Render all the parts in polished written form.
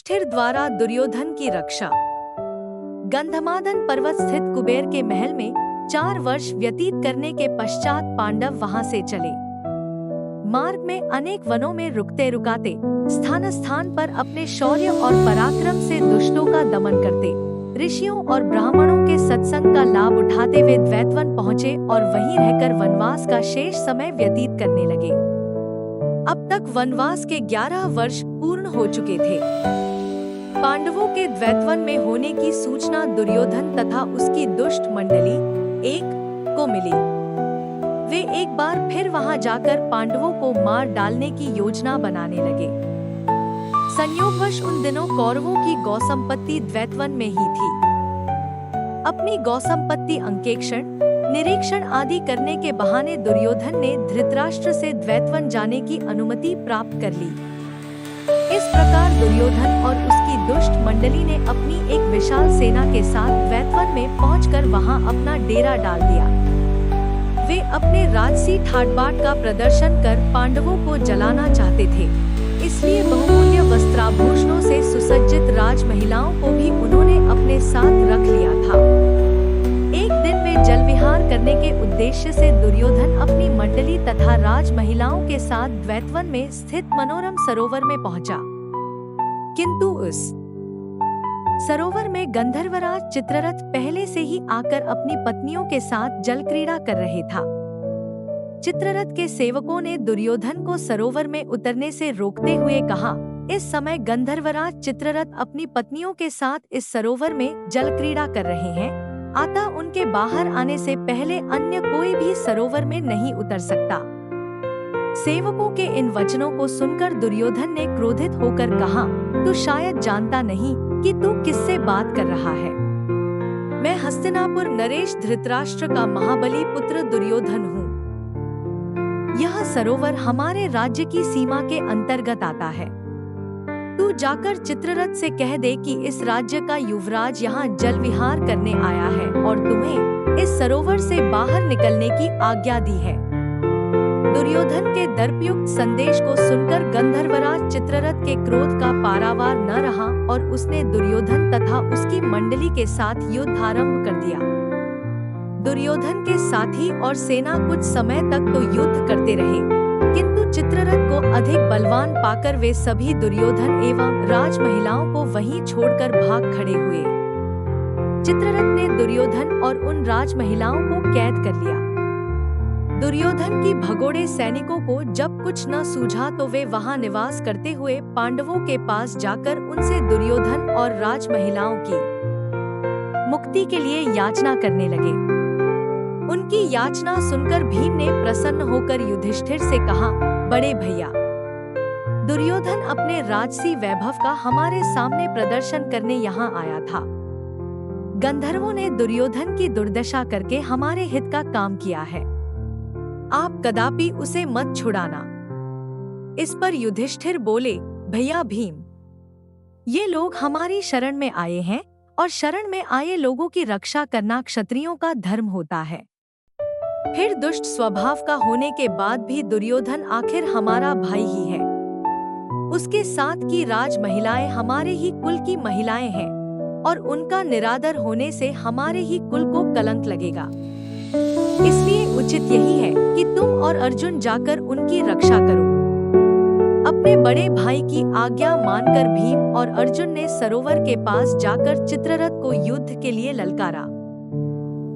युधिष्ठिर द्वारा दुर्योधन की रक्षा। गंधमादन पर्वत स्थित कुबेर के महल में 4 वर्ष व्यतीत करने के पश्चात पांडव वहां से चले। मार्ग में अनेक वनों में रुकते रुकाते स्थान स्थान पर अपने शौर्य और पराक्रम से दुष्टों का दमन करते ऋषियों और ब्राह्मणों के सत्संग का लाभ उठाते हुए द्वैतवन पहुँचे और वहीं रहकर वनवास का शेष समय व्यतीत करने लगे। अब तक वनवास के 11 वर्ष पूर्ण हो चुके थे। पांडवों के द्वैतवन में होने की सूचना दुर्योधन तथा उसकी दुष्ट मंडली एक को मिली। वे एक बार फिर वहां जाकर पांडवों को मार डालने की योजना बनाने लगे। संयोगवश उन दिनों कौरवों की गौसंपत्ति द्वैतवन में ही थी। अपनी गौसंपत्ति अंकेक्षण निरीक्षण आदि करने के बहाने दुर्योधन ने धृतराष्ट्र से द्वैतवन जाने की अनुमति प्राप्त कर ली। इस प्रकार दुर्योधन और उसकी दुष्ट मंडली ने अपनी एक विशाल सेना के साथ द्वैतवन में पहुंचकर वहां अपना डेरा डाल दिया। वे अपने राजसी ठाट-बाट का प्रदर्शन कर पांडवों को जलाना चाहते थे, इसलिए बहुमूल्य वस्त्राभूषणों से सुसज्जित राज महिलाओं को भी उन्होंने अपने साथ रख लिया था। एक दिन वे जल विहार करने के उद्देश्य से दुर्योधन अपनी मंडली तथा राज महिलाओं के साथ द्वैतवन में स्थित मनोरम सरोवर में पहुंचा, किंतु उस सरोवर में गंधर्वराज चित्ररथ पहले से ही आकर अपनी पत्नियों के साथ जल क्रीड़ा कर रहे था। चित्ररथ के सेवकों ने दुर्योधन को सरोवर में उतरने से रोकते हुए कहा, इस समय गंधर्वराज चित्ररथ अपनी पत्नियों के साथ इस सरोवर में जल क्रीड़ा कर रहे हैं, अतः उनके बाहर आने से पहले अन्य कोई भी सरोवर में नहीं उतर सकता। सेवकों के इन वचनों को सुनकर दुर्योधन ने क्रोधित होकर कहा, तू शायद जानता नहीं कि तू किससे बात कर रहा है। मैं हस्तिनापुर नरेश धृतराष्ट्र का महाबली पुत्र दुर्योधन हूँ। यह सरोवर हमारे राज्य की सीमा के अंतर्गत आता है। तू जाकर चित्ररथ से कह दे कि इस राज्य का युवराज यहाँ जल विहार करने आया है और तुम्हें इस सरोवर से बाहर निकलने की आज्ञा दी है। दुर्योधन के दर्पयुक्त संदेश को सुनकर गंधर्वराज चित्ररथ के क्रोध का पारावार न रहा और उसने दुर्योधन तथा उसकी मंडली के साथ युद्ध आरंभ कर दिया। दुर्योधन के साथी और सेना कुछ समय तक तो युद्ध करते रहे, किंतु चित्ररथ को अधिक बलवान पाकर वे सभी दुर्योधन एवं राज महिलाओं को वहीं छोड़कर भाग खड़े हुए। चित्ररथ ने दुर्योधन और उन राज महिलाओं को कैद कर लिया। दुर्योधन की भगोड़े सैनिकों को जब कुछ न सूझा तो वे वहां निवास करते हुए पांडवों के पास जाकर उनसे दुर्योधन और राज महिलाओं की मुक्ति के लिए याचना करने लगे। उनकी याचना सुनकर भीम ने प्रसन्न होकर युधिष्ठिर से कहा, बड़े भैया, दुर्योधन अपने राजसी वैभव का हमारे सामने प्रदर्शन करने यहाँ आया था। गंधर्वों ने दुर्योधन की दुर्दशा करके हमारे हित का काम किया है। आप कदापि उसे मत छुड़ाना। इस पर युधिष्ठिर बोले, भैया भीम, ये लोग हमारी शरण में आए हैं और शरण में आए लोगों की रक्षा करना क्षत्रियों का धर्म होता है। फिर दुष्ट स्वभाव का होने के बाद भी दुर्योधन आखिर हमारा भाई ही है। उसके साथ की राज महिलाएं हमारे ही कुल की महिलाएं हैं और उनका निरादर होने से हमारे ही कुल को कलंक लगेगा। इसलिए उचित यही है कि तुम और अर्जुन जाकर उनकी रक्षा करो। अपने बड़े भाई की आज्ञा मानकर भीम और अर्जुन ने सरोवर के पास जाकर चित्ररथ को युद्ध के लिए ललकारा।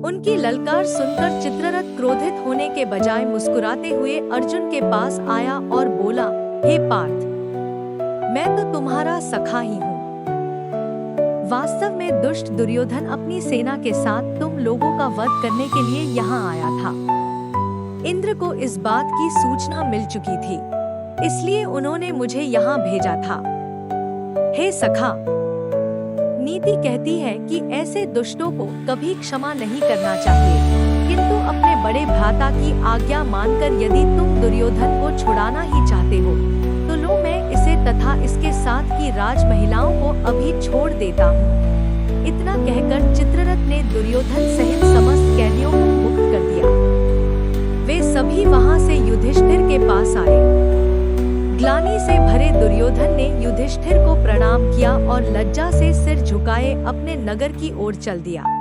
उनकी ललकार सुनकर चित्ररथ क्रोधित होने के बजाय मुस्कुराते हुए अर्जुन के पास आया और बोला, हे पार्थ, मैं तो तुम्हारा सखा ही हूँ। वास्तव में दुष्ट दुर्योधन अपनी सेना के साथ तुम लोगों का वध करने के लिए यहाँ आया था। इंद्र को इस बात की सूचना मिल चुकी थी, इसलिए उन्होंने मुझे यहाँ भेजा था। हे सखा, नीति कहती है कि ऐसे दुष्टों को कभी क्षमा नहीं करना चाहिए, किंतु अपने बड़े भ्राता की आज्ञा मानकर यदि तुम दुर्योधन को छुड़ाना ही चाहते हो तो लो, मैं इसे तथा इसके साथ की राज महिलाओं को अभी छोड़ देता हूँ। इतना कहकर चित्ररथ ने दुर्योधन सहित समस्त कैदियों को मुक्त कर दिया। वे सभी वहां से युधिष्ठिर के पास आए। ग्लानि से भरे दुर्योधन ने युधिष्ठिर को प्रणाम किया और लज्जा से सिर झुकाए अपने नगर की ओर चल दिया।